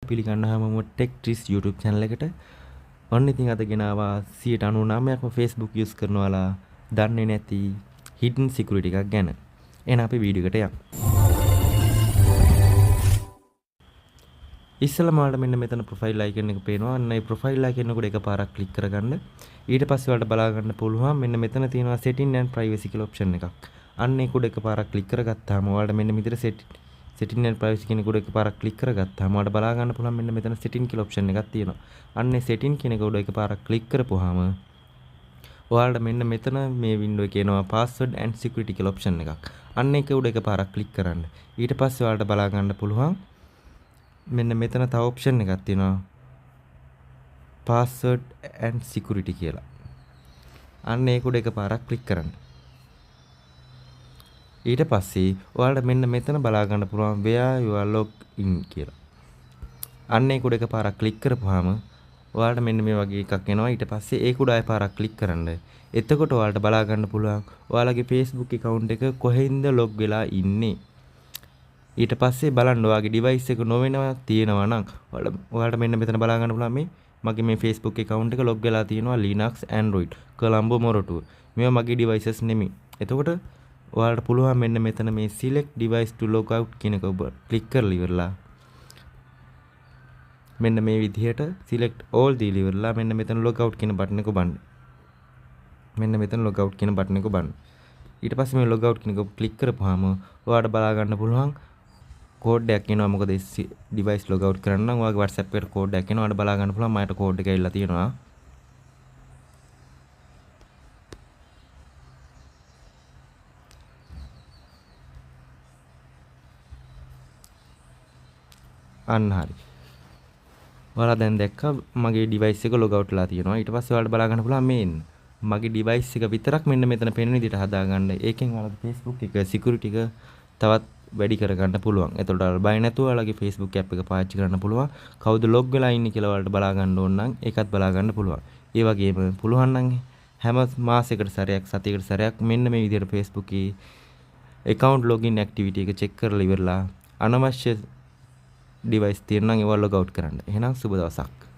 පිළිගන්න හැමෝම tech ට්‍රිස් YouTube channel එකට. ඔන්න ඉතින් අද ගෙනාවා 99%ක්ම Facebook use කරනවාලා දන්නේ නැති hidden security එකක් ගැන. එහෙනම් අපි වීඩියෝ එකට යමු. ඉස්සෙල්ලාම ඔයාලට මෙන්න මෙතන profile icon එක පේනවා. අන්න ඒ profile icon එකට එකපාරක් click කරගන්න. ඊට පස්සේ ඔයාලට බලා ගන්න පුළුවන් මෙන්න මෙතන තියෙනවා setting and privacy කියලා option එකක්. අන්න ඒක උඩ එකපාරක් click කරගත්තාම ඔයාලට මෙන්න මෙතන setting and privacy කියන එක උඩ එකපාරක් click කරගත්තාම ඔයාලට බලා ගන්න පුළුවන් මෙන්න මෙතන setting කියලා option එකක් තියෙනවා. අන්න ඒ setting කියන එක උඩ එකපාරක් click කරපුවාම ඔයාලට මෙන්න මෙතන මේ window එකේ එනවා password and security කියලා option එකක්. අන්න ඒක උඩ එකපාරක් click කරන්න. ඊට පස්සේ ඔයාලට බලා ගන්න පුළුවන් මෙන්න මෙතන තව option එකක් තියෙනවා password and security කියලා. අන්න ඒක උඩ එකපාරක් click කරන්න. ඊට පස්සේ ඔයාලට මෙන්න මෙතන බලා ගන්න පුළුවන් where you are logged in කියලා. අන්න ඒක උඩ එකපාරක් click කරපුවාම ඔයාලට මෙන්න මේ වගේ එකක් එනවා. ඊට පස්සේ ඒක උඩ ආයෙ පාරක් click කරන්න. එතකොට ඔයාලට බලා ගන්න පුළුවන් ඔයාලගේ Facebook account එක කොහෙන්ද log වෙලා ඉන්නේ. ඊට පස්සේ බලන්න ඔයාගේ device එක නොවෙනවා තියෙනවා නම් ඔයාලට මෙන්න මෙතන බලා ගන්න පුළුවන් මේ මගේ මේ Facebook account එක log වෙලා තියෙනවා Linux Android Colombo Moroto. මේවා මගේ devices නෙමෙයි. එතකොට ඔයාලට පුළුවන් මෙන්න මෙතන මේ select device to log out කියන එක ඔබ click කරලා ඉවරලා මෙන්න මේ විදිහට select all දීලා ඉවරලා මෙන්න මෙතන log out කියන බටන් එක ඔබන්න. මෙන්න මෙතන log out කියන බටන් එක ඔබන්න. ඊට පස්සේ මේ log out කියන එක click කරපුවාම ඔයාලට බලා ගන්න පුළුවන් කෝඩ් එකක් එනවා. මොකද device log out කරන්න නම් ඔයාගේ WhatsApp එකට කෝඩ් එකක් එනවා. ඔයාලට බලා ගන්න පුළුවන් මට කෝඩ් එක ඇවිල්ලා තියෙනවා. අන්න හරි. ඔයාලා දැන් දැක්කා මගේ device එක log out වෙලා තියෙනවා. ඊට පස්සේ ඔයාලට බලා ගන්න පුළුවන් මේ මගේ device එක විතරක් මෙන්න මෙතන පෙනෙන විදිහට හදාගන්න. ඒකෙන් ඔයාලගේ Facebook එක security එක තවත් වැඩි කරගන්න පුළුවන්. එතකොට ඔයාලා බය නැතුව ඔයාලගේ Facebook app එක පාවිච්චි කරන්න පුළුවන්. කවුද log වෙලා ඉන්නේ කියලා ඔයාලට බලා ගන්න ඕන නම් ඒකත් බලා ගන්න පුළුවන්. ඒ වගේම පුළුවන් නම් හැම මාසයකට සැරයක් සතියකට සැරයක් මෙන්න මේ විදිහට Facebook එකේ account login activity එක check කරලා ඉවරලා අනවශ්‍ය device තියෙනවා නම් ඒවා log out කරන්න. එහෙනම් සුබ දවසක්.